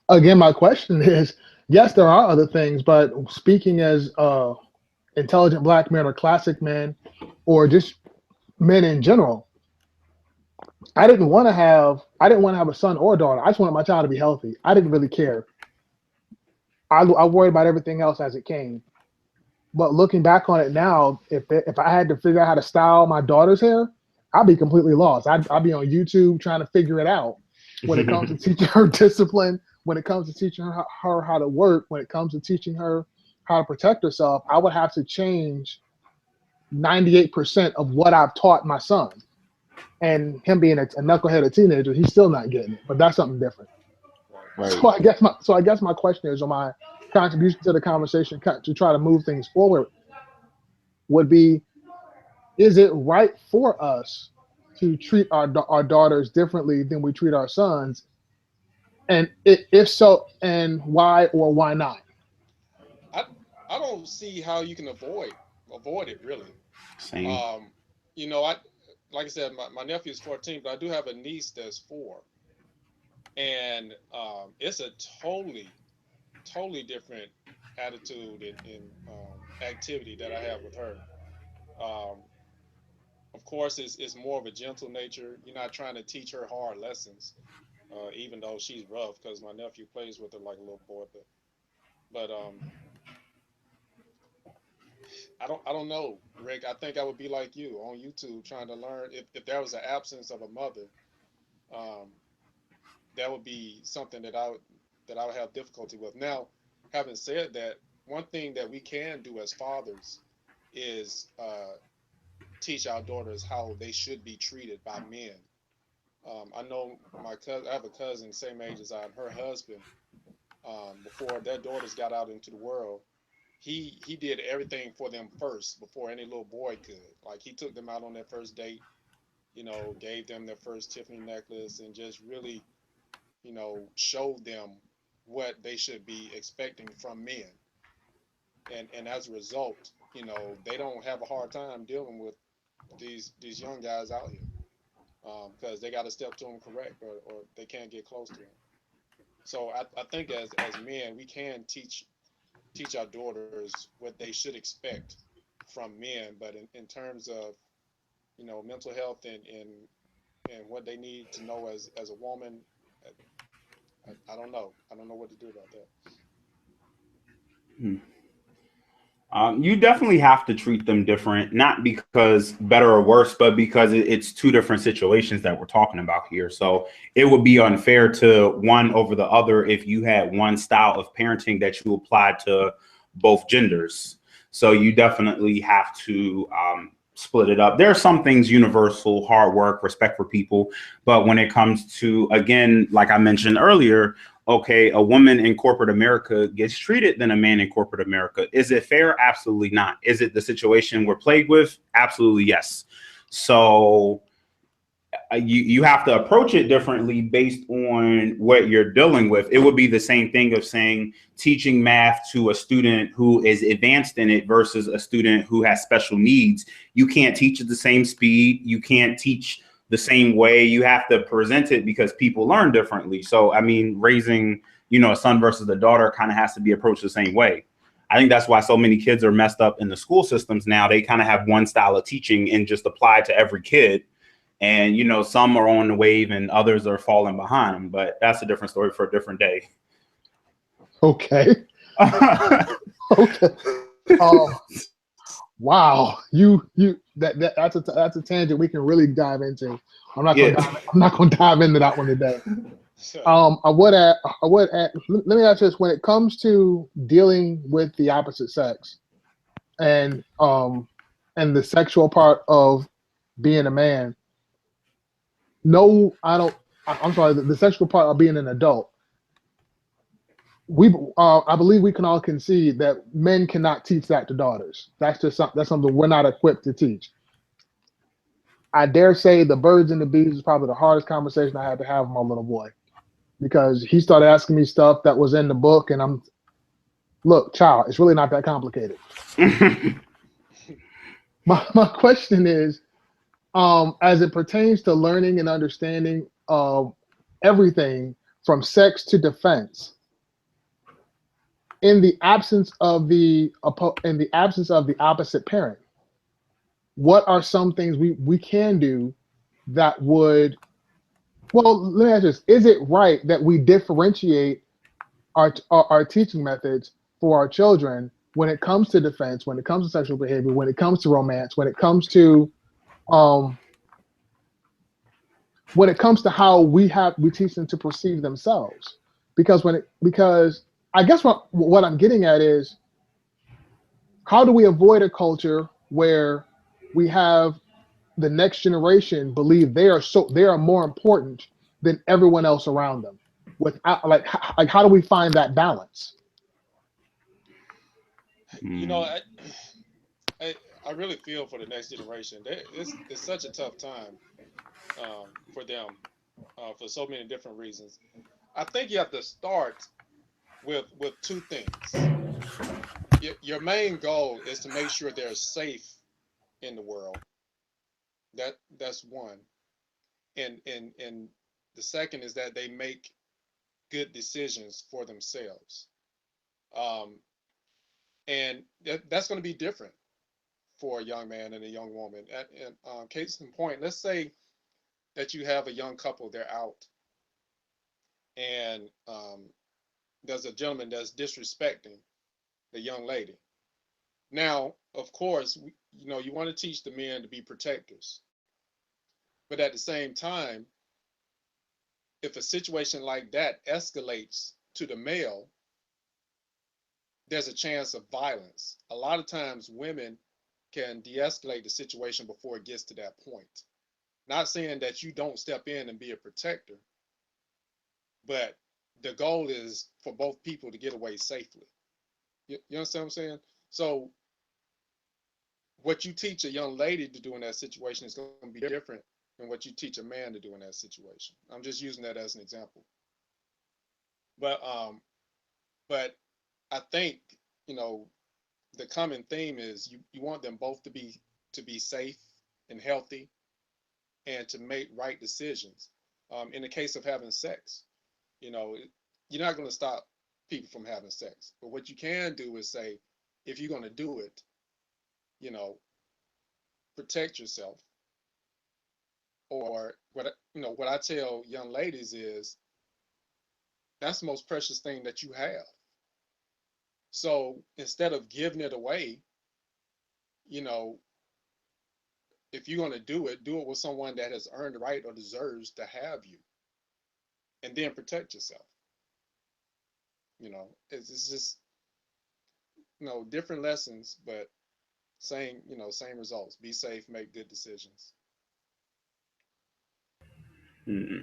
again, my question is, yes, there are other things, but speaking as intelligent black men or classic men, or just men in general, I didn't want to have a son or a daughter. I just wanted my child to be healthy. I didn't really care. I worried about everything else as it came. But looking back on it now, if I had to figure out how to style my daughter's hair, I'd be completely lost. I'd be on YouTube trying to figure it out when it comes to teaching her discipline, when it comes to teaching her how to work, when it comes to teaching her how to protect herself. I would have to change 98% of what I've taught my son. And him being a knucklehead a teenager, he's still not getting it. But that's something different. Right. So I guess my question is, or my contribution to the conversation to try to move things forward would be: is it right for us to treat our daughters differently than we treat our sons? And if so, and why or why not? I I don't see how you can avoid it really. Same. Um, you know, I like I said, my nephew is 14, but I do have a niece that's 4, and it's a totally different attitude and activity that I have with her. Um, of course, it's more of a gentle nature. You're not trying to teach her hard lessons, even though she's rough because my nephew plays with her like a little boy. But I don't know, Rick. I think I would be like you on YouTube trying to learn. If there was an absence of a mother, um, that would be something that I would have difficulty with. Now, having said that, one thing that we can do as fathers is teach our daughters how they should be treated by men. I know my cousin. I have a cousin same age as I am. Her husband, before their daughters got out into the world, he did everything for them first before any little boy could. Like he took them out on their first date, gave them their first Tiffany necklace, and just really, showed them what they should be expecting from men. And as a result, they don't have a hard time dealing with these young guys out here because they got to step to them correct, or they can't get close to them. So I think as men, we can teach our daughters what they should expect from men, but in terms of mental health and what they need to know as a woman, I don't know. I don't know what to do about that. Hmm. You definitely have to treat them different, not because better or worse, but because it's two different situations that we're talking about here. So it would be unfair to one over the other if you had one style of parenting that you applied to both genders. So you definitely have to split it up. There are some things universal: hard work, respect for people. But when it comes to, again, like I mentioned earlier, okay, a woman in corporate America gets treated than a man in corporate America. Is it fair? Absolutely not. Is it the situation we're plagued with? Absolutely yes. So you have to approach it differently based on what you're dealing with. It would be the same thing of saying teaching math to a student who is advanced in it versus a student who has special needs. You can't teach at the same speed. You can't teach the same way. You have to present it because people learn differently. So, I mean, raising, a son versus a daughter kind of has to be approached the same way. I think that's why so many kids are messed up in the school systems now. They kind of have one style of teaching and just apply to every kid. And, some are on the wave and others are falling behind. But that's a different story for a different day. Okay. Okay. Oh, wow. That's a tangent we can really dive into. I'm not going to dive into that one today. Let me ask this: when it comes to dealing with the opposite sex and the sexual part of being a man, no, I don't. I'm sorry, the sexual part of being an adult. I believe we can all concede that men cannot teach that to daughters. That's something we're not equipped to teach. I dare say the birds and the bees is probably the hardest conversation I had to have with my little boy, because he started asking me stuff that was in the book, and look, child, it's really not that complicated. My question is, as it pertains to learning and understanding of everything from sex to defense, in the absence of the opposite parent, what are some things we can do that would, well, let me ask this: is it right that we differentiate our teaching methods for our children when it comes to defense, when it comes to sexual behavior, when it comes to romance, um when it comes to how we teach them to perceive themselves? Because I guess what I'm getting at is, how do we avoid a culture where we have the next generation believe they are more important than everyone else around them? Without like how do we find that balance? You know, I really feel for the next generation. It's such a tough time for them for so many different reasons. I think you have to start with two things. Your main goal is to make sure they're safe in the world. That's one. And the second is that they make good decisions for themselves. Um, and that's going to be different for a young man and a young woman. And case in point, let's say that you have a young couple, they're out, and there's a gentleman that's disrespecting the young lady. Now, of course, you want to teach the men to be protectors, but at the same time, if a situation like that escalates to the male, there's a chance of violence. A lot of times, women can de-escalate the situation before it gets to that point. Not saying that you don't step in and be a protector, but the goal is for both people to get away safely. You understand what I'm saying? So what you teach a young lady to do in that situation is going to be different than what you teach a man to do in that situation. I'm just using that as an example. But I think, you know, the common theme is you want them both to be safe and healthy and to make right decisions. In the case of having sex, you know, you're not going to stop people from having sex. But what you can do is say, if you're going to do it, you know, protect yourself. Or what I tell young ladies is, that's the most precious thing that you have. So instead of giving it away, you know, if you're going to do it with someone that has earned the right or deserves to have you, and then protect yourself. It's just, different lessons, but same results. Be safe, make good decisions. Hmm.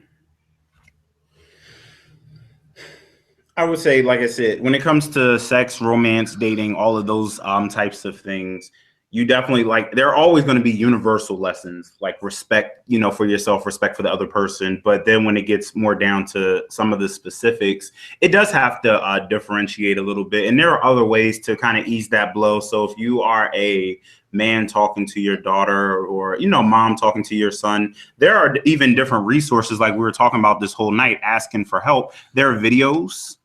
I would say, like I said, when it comes to sex, romance, dating, all of those types of things, you definitely there are always going to be universal lessons like respect, for yourself, respect for the other person. But then when it gets more down to some of the specifics, it does have to differentiate a little bit. And there are other ways to kind of ease that blow. So if you are a man talking to your daughter, or, mom talking to your son, there are even different resources. Like we were talking about this whole night, asking for help. There are videos.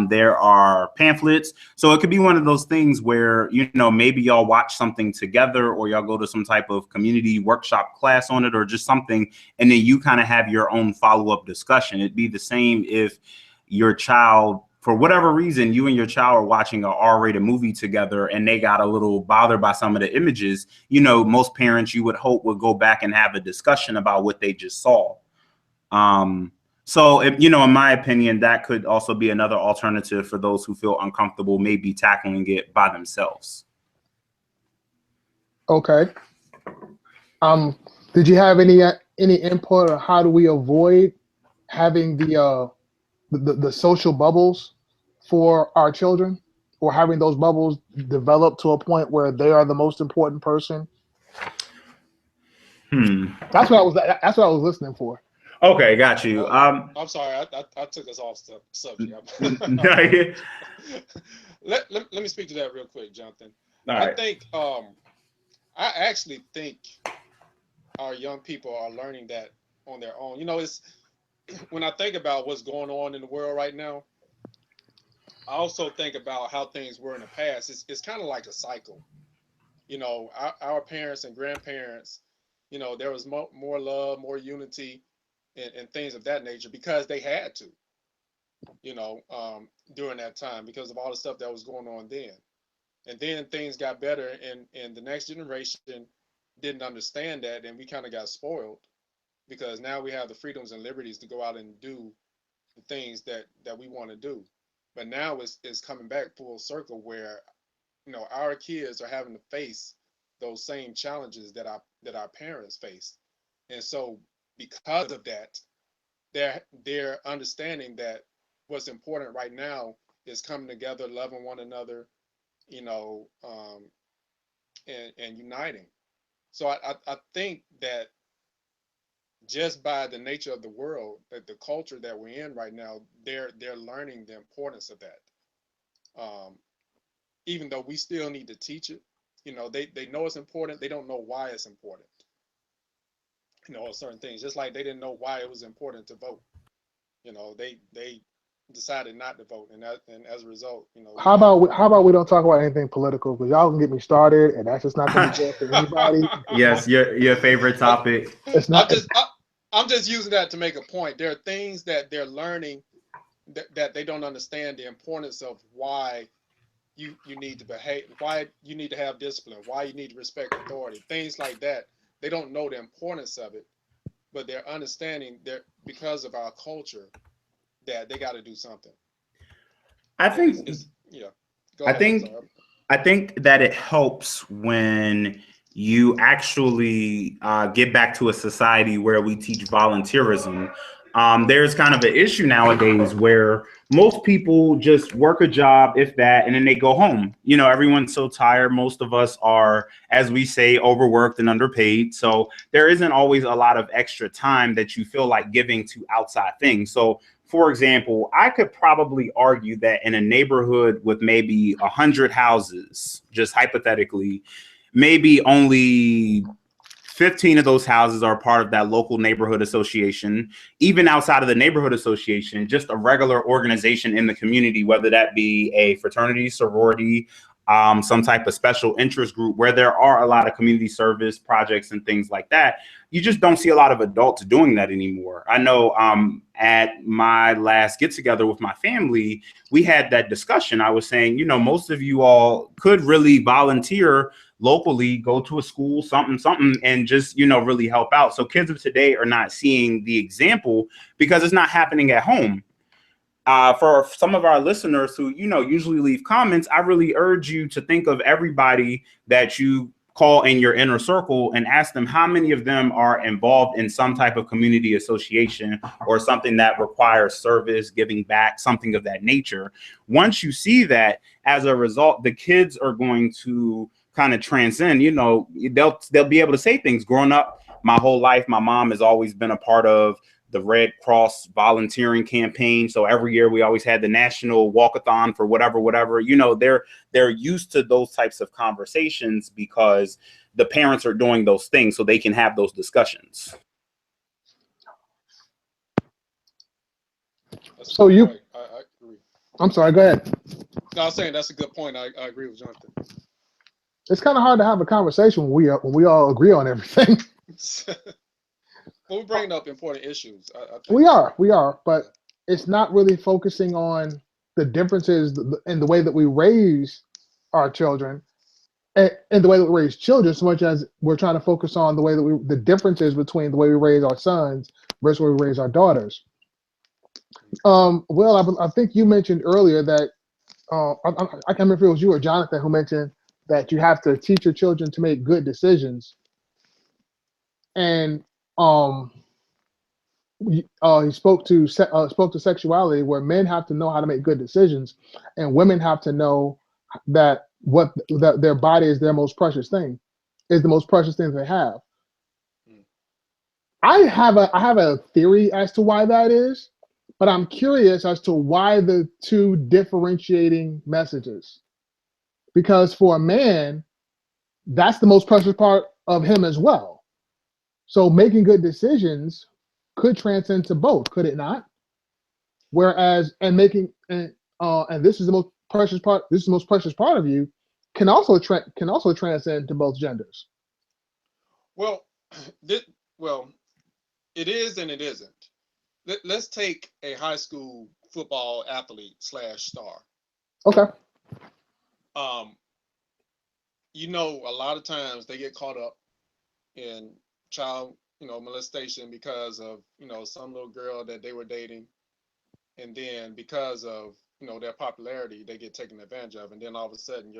There are pamphlets. So it could be one of those things where, maybe y'all watch something together, or y'all go to some type of community workshop class on it, or just something. And then you kind of have your own follow-up discussion. It'd be the same if your child, for whatever reason, you and your child are watching an R-rated movie together and they got a little bothered by some of the images. Most parents, you would hope, would go back and have a discussion about what they just saw. So, in my opinion, that could also be another alternative for those who feel uncomfortable maybe tackling it by themselves. Okay. Did you have any input on how do we avoid having the social bubbles for our children, or having those bubbles develop to a point where they are the most important person? That's what I was listening for. Okay, got you. I'm sorry, I took us off subject. Yeah. Let me speak to that real quick, Jonathan. All I right. think I actually think our young people are learning that on their own. It's when I think about what's going on in the world right now, I also think about how things were in the past. It's kind of like a cycle. You know, our parents and grandparents, you know, there was more love, more unity, and things of that nature because they had to, you know, during that time because of all the stuff that was going on then. And then things got better, and the next generation didn't understand that, and we kind of got spoiled because now we have the freedoms and liberties to go out and do the things that we want to do. But now it's coming back full circle where you know our kids are having to face those same challenges that our parents faced, and so because of that, they're understanding that what's important right now is coming together, loving one another, you know, and uniting. So I think that just by the nature of the world, that the culture that we're in right now, they're learning the importance of that. Um, Even though we still need to teach it, you know, they know it's important. They don't know why it's important. You know, certain things, just like they didn't know why it was important to vote. You know, they decided not to vote, and as a result, you know, we have How about we don't talk about anything political because y'all can get me started, and that's just not going to be good for anybody. Yes, your favorite I'm, topic. It's I'm not. just I'm just using that to make a point. There are things that they're learning that they don't understand the importance of why you need to behave, why you need to have discipline, why you need to respect authority, things like that. They don't know the importance of it, but they're understanding that because of our culture that they got to do something. I And think it's yeah. Go I ahead. I'm think sorry. I think that it helps when you actually get back to a society where we teach volunteerism. There's kind of an issue nowadays where most people just work a job, if that, and then they go home. You know, everyone's so tired. Most of us are, as we say, overworked and underpaid. So there isn't always a lot of extra time that you feel like giving to outside things. So for example, I could probably argue that in a neighborhood with maybe 100 houses, just hypothetically, maybe only 15 of those houses are part of that local neighborhood association. Even outside of the neighborhood association, just a regular organization in the community, whether that be a fraternity, sorority, some type of special interest group where there are a lot of community service projects and things like that. You just don't see a lot of adults doing that anymore. I know at my last get together with my family, we had that discussion. I was saying, you know, most of you all could really volunteer locally, go to a school, something, and just, you know, really help out. So kids of today are not seeing the example because it's not happening at home. For some of our listeners who, you know, usually leave comments, I really urge you to think of everybody that you call in your inner circle and ask them how many of them are involved in some type of community association or something that requires service, giving back, something of that nature. Once you see that, as a result, the kids are going to kind of transcend, you know, they'll be able to say things. Growing up my whole life, my mom has always been a part of the Red Cross volunteering campaign. So every year we always had the national walkathon for whatever, you know, they're used to those types of conversations because the parents are doing those things so they can have those discussions. That's a So good you, point. I agree. I'm sorry. Go ahead. No, I was saying that's a good point. I agree with Jonathan. It's kind of hard to have a conversation when we all agree on everything. Well, we're bringing up important issues. I think. We are, Yeah. but it's not really focusing on the differences in the way that we raise our children and the way that we raise children, so much as we're trying to focus on the way that the differences between the way we raise our sons versus the way we raise our daughters. Well, I think you mentioned earlier that I can't remember if it was you or Jonathan who mentioned that you have to teach your children to make good decisions, and um, he spoke to sexuality, where men have to know how to make good decisions, and women have to know that their body is their most precious thing, is the most precious thing they have. Mm. I have a theory as to why that is, but I'm curious as to why the two differentiating messages. Because for a man, that's the most precious part of him as well. So making good decisions could transcend to both, could it not? Whereas, and making, and and this is the most precious part. This is the most precious part of you. Can also transcend to both genders. Well, this, well, it is and it isn't. Let's take a high school football athlete slash star. Okay. You know, a lot of times they get caught up in child, molestation because of, some little girl that they were dating. And then because of, their popularity, they get taken advantage of. And then all of a sudden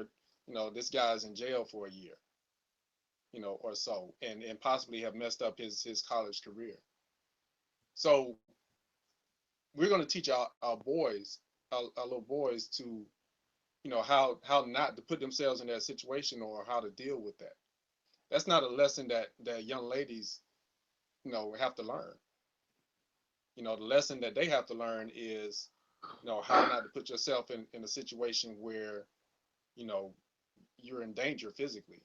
this guy's in jail for a year, or so, and possibly have messed up his college career. So we're going to teach our boys, our little boys to, how not to put themselves in that situation or how to deal with that. That's not a lesson that young ladies, have to learn. The lesson that they have to learn is, how not to put yourself in a situation where, you're in danger physically,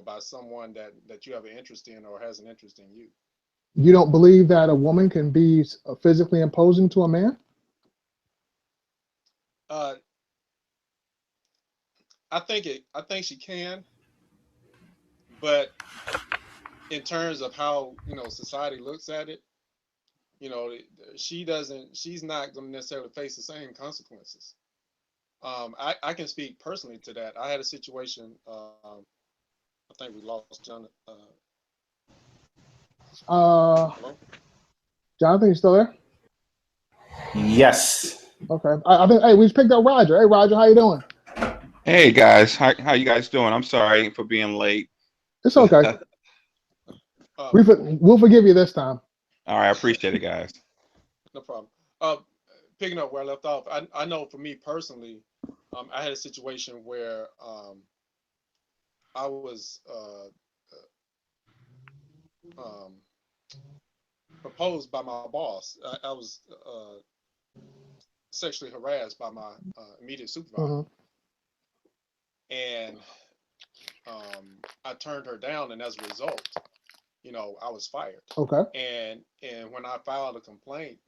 by someone that you have an interest in or has an interest in you. You don't believe that a woman can be physically imposing to a man? Uh, I think she can, but in terms of how society looks at it, she's not going to necessarily face the same consequences. I can speak personally to that. I had a situation. I think we lost John. Hello? Jonathan, you still there? Yes. Okay. I think. Hey, we just picked up Roger. Hey, Roger, how you doing? Hey guys, how you guys doing? I'm sorry for being late. It's okay. We'll forgive you this time. All right, I appreciate it, guys. No problem. Picking up where I left off, I know for me personally, I had a situation where I was proposed by my boss. I was sexually harassed by my immediate supervisor, and I turned her down, and as a result, I was fired. Okay. And when I filed a complaint,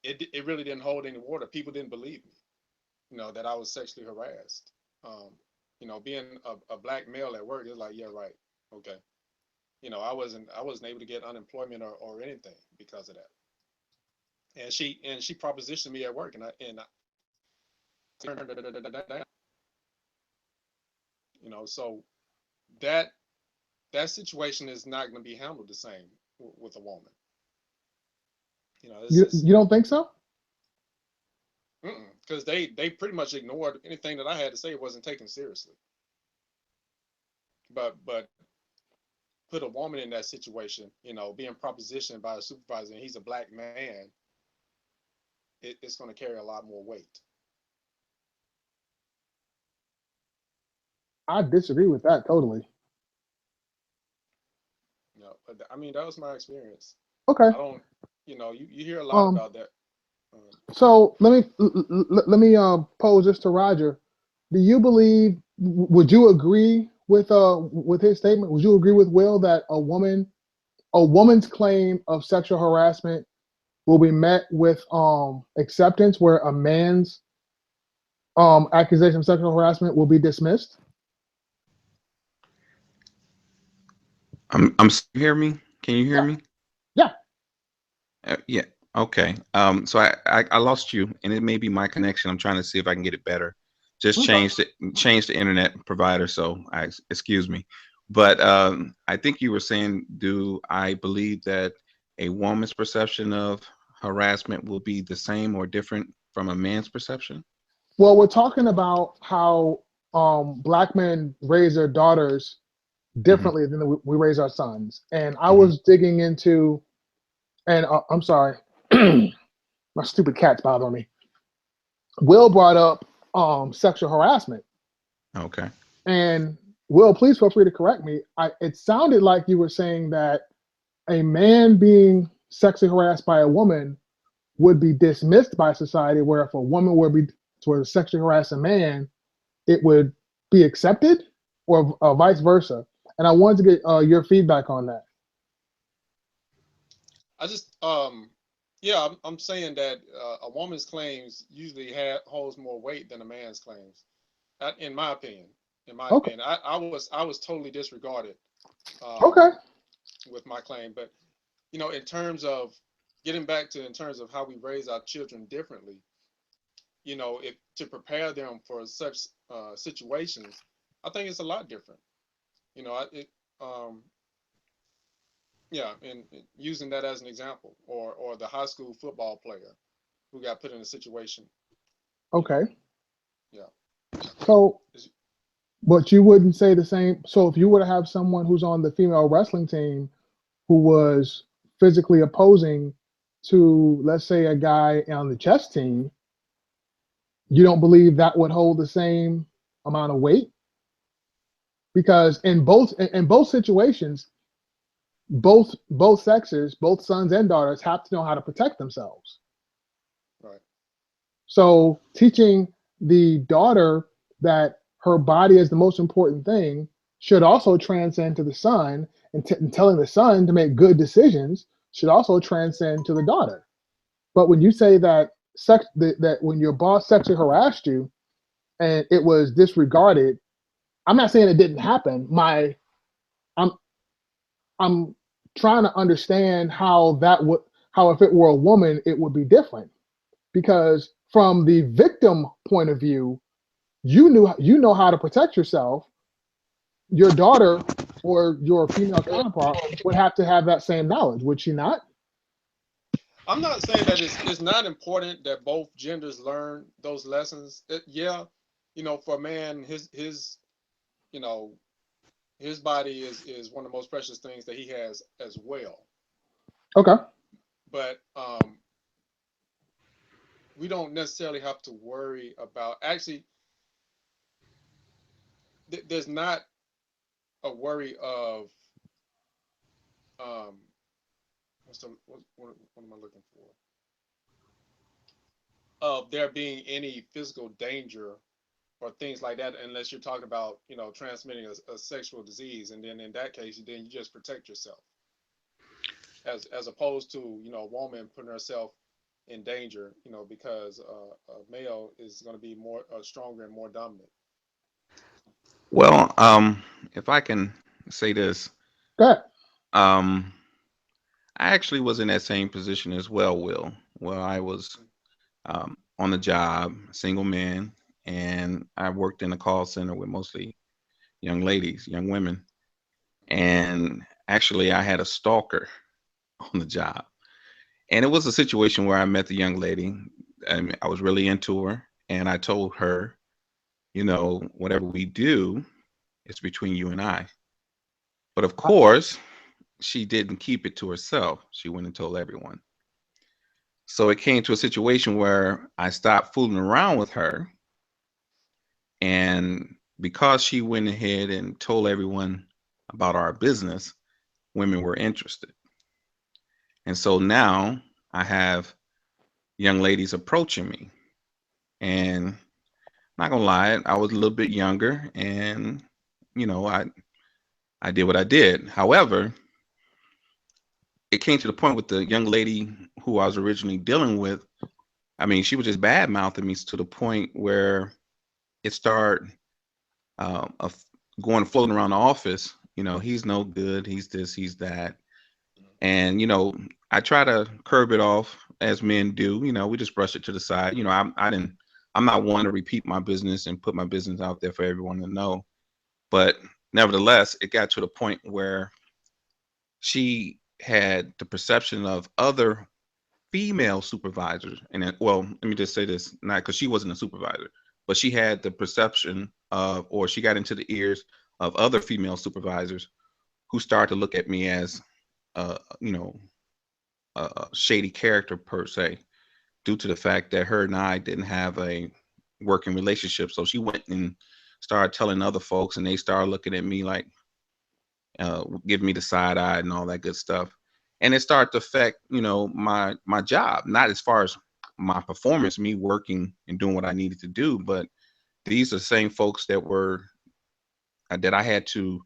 it really didn't hold any water. People didn't believe me, that I was sexually harassed. Being a black male at work, it's like, yeah, right, okay. I wasn't able to get unemployment or anything because of that. And she propositioned me at work, and I turned her down. So that situation is not going to be handled the same with a woman. You don't think so? Because they pretty much ignored anything that I had to say. It wasn't taken seriously. But put a woman in that situation, being propositioned by a supervisor, and he's a black man, it's going to carry a lot more weight. I disagree with that totally. But I mean, that was my experience. Okay. I don't, you hear a lot about that. So let me pose this to Roger. Do you believe? Would you agree with his statement? Would you agree with Will that a woman's claim of sexual harassment will be met with acceptance, where a man's accusation of sexual harassment will be dismissed? Hear me? Can you hear me? Yeah. Yeah. Okay. So I lost you, and it may be my connection. I'm trying to see if I can get it better. Just change the internet provider. So excuse me, but I think you were saying, do I believe that a woman's perception of harassment will be the same or different from a man's perception? Well, we're talking about how black men raise their daughters differently than we raise our sons, and I was digging into, and I'm sorry, my stupid cat's bothering me. Will brought up sexual harassment. Okay. And Will, please feel free to correct me. It sounded like you were saying that a man being sexually harassed by a woman would be dismissed by society, where if a woman were to sexually harass a man, it would be accepted, or vice versa. And I wanted to get your feedback on that. I just, Yeah, I'm saying that a woman's claims usually holds more weight than a man's claims, in my opinion. In my Okay. opinion, I was totally disregarded um, Okay. with my claim. But in terms of getting back to in terms of how we raise our children differently, if to prepare them for such situations, I think it's a lot different. You know, it yeah, and using that as an example, or the high school football player who got put in a situation, you know, Okay. yeah. So, It's- but you wouldn't say the same. So, if you were to have someone who's on the female wrestling team who was physically opposing to, let's say, a guy on the chess team, you don't believe that would hold the same amount of weight? Because in both situations, both sexes, both sons and daughters, have to know how to protect themselves. right. So teaching the daughter that her body is the most important thing should also transcend to the son, and telling the son to make good decisions should also transcend to the daughter. But when you say that that when your boss sexually harassed you and it was disregarded, I'm not saying it didn't happen. I'm I'm trying to understand how if it were a woman it would be different, because from the victim point of view, you know how to protect yourself. Your daughter or your female counterpart would have to have that same knowledge, would she not? I'm not saying that it's not important that both genders learn those lessons. Yeah, for a man, you know his body is one of the most precious things that he has as well. Okay. But we don't necessarily have to worry about. Actually, there's not a worry of um what am I looking for? Of there being any physical danger or things like that, unless you're talking about transmitting a sexual disease, and then in that case, then you just protect yourself, as opposed to a woman putting herself in danger, because a male is going to be more stronger and more dominant. Well, if I can say this, Go ahead. um, I actually was in that same position as well, Will. Well, I was on the job, single man, and I worked in a call center with mostly young ladies, young women. And actually, I had a stalker on the job. And it was a situation where I met the young lady. And I was really into her. And I told her, whatever we do, it's between you and I. But of course, she didn't keep it to herself. She went and told everyone. So it came to a situation where I stopped fooling around with her. And because she went ahead and told everyone about our business, women were interested. And so now I have young ladies approaching me. And not gonna lie, I was a little bit younger and I did what I did. However, it came to the point with the young lady who I was originally dealing with. I mean, she was just bad mouthing me to the point where it started of going floating around the office. He's no good. He's this. He's that. And I try to curb it off as men do. We just brush it to the side. I didn't. I'm not one to repeat my business and put my business out there for everyone to know. But nevertheless, it got to the point where she had the perception of other female supervisors. And well, let me just say this, not because she wasn't a supervisor, but she had the perception of, or she got into the ears of other female supervisors who started to look at me as, uh, you know, a shady character per se, due to the fact that her and I didn't have a working relationship. So she went and started telling other folks, and they started looking at me like, giving me the side eye and all that good stuff. And it started to affect, my job, not as far as my performance, me working and doing what I needed to do, but these are the same folks that I had to,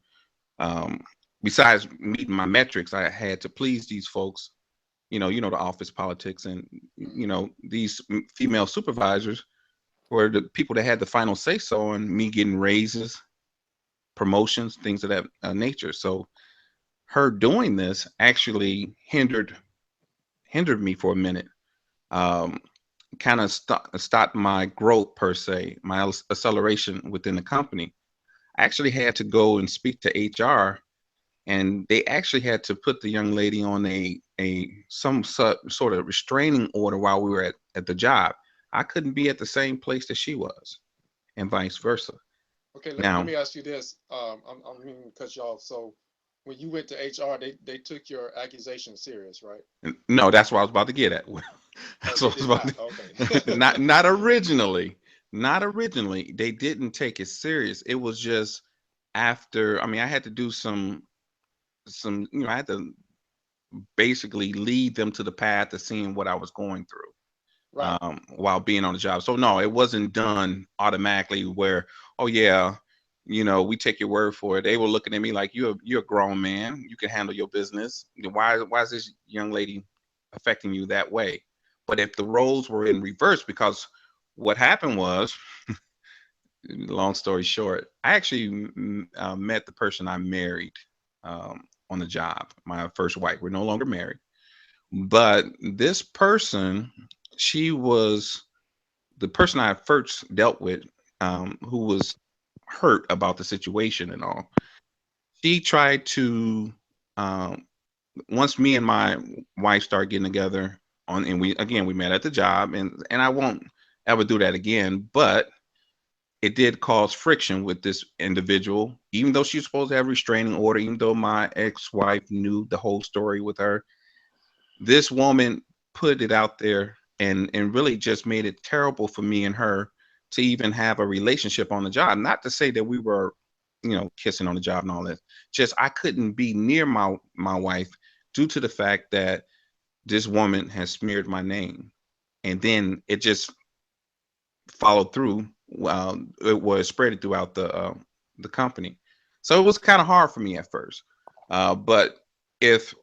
besides meeting my metrics, I had to please these folks the office politics, and these female supervisors were the people that had the final say so on me getting raises, promotions, things of that nature. So her doing this actually hindered me for a minute. Kind of stopped my growth per se, my acceleration within the company. I actually had to go and speak to HR, and they actually had to put the young lady on some sort of restraining order while we were at the job. I couldn't be at the same place that she was, and vice versa. Okay, let Now, me ask you this. I'm going to cut you off. So when you went to HR, they took your accusation serious, right? no, that's what I was about to get at. Oh, That's they what I was did about not. to, Okay. not originally. Not originally. They didn't take it serious. It was just after, I mean, I had to do I had to basically lead them to the path of seeing what I was going through Right. while being on the job. So no, it wasn't done automatically where, oh yeah, we take your word for it. They were looking at me like you're a grown man. You can handle your business. Why is this young lady affecting you that way? But if the roles were in reverse, because what happened was, long story short, I actually met the person I married on the job, my first wife. We're no longer married. But this person, she was the person I first dealt with, who was hurt about the situation and all. She tried to, once me and my wife started getting together and we met at the job, and I won't ever do that again, but it did cause friction with this individual, even though she's supposed to have restraining order, even though my ex-wife knew the whole story with her. This woman put it out there and really just made it terrible for me and her to even have a relationship on the job. Not to say that we were, kissing on the job and all that. Just I couldn't be near my wife due to the fact that this woman has smeared my name. And then it just followed through. It was spread throughout the company. So it was kind of hard for me at first. But if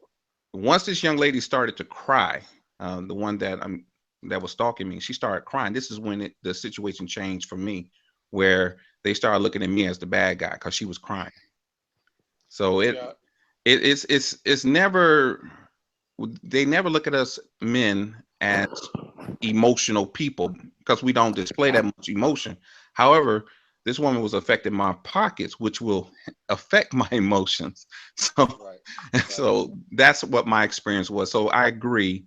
once this young lady started to cry, the one that was stalking me, she started crying. This is when the situation changed for me, where they started looking at me as the bad guy because she was crying. So Yeah. it's never, they never look at us men as emotional people because we don't display that much emotion. However, this woman was affecting my pockets, which will affect my emotions. So Right. Right. so that's what my experience was. So I agree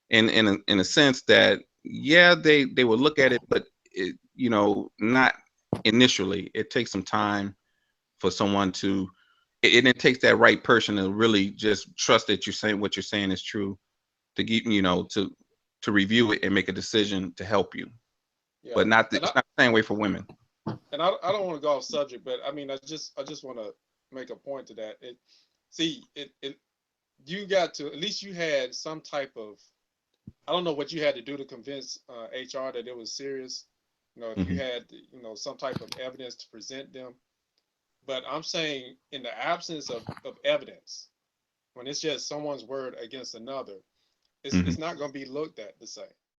in a sense that yeah, they will look at it, but not initially. It takes some time for someone to it takes that right person to really just trust that you're saying what you're saying is true, to get to review it and make a decision to help you. Yeah. But not And it's not the same way for women. I don't want to go off subject, but I mean, I just want to make a point to that. It you got to, at least you had some type of, I don't know what you had to do to convince HR that it was serious. If you Hmm. had, some type of evidence to present them. But I'm saying in the absence of evidence, when it's just someone's word against another, Hmm. it's not going to be looked at the same.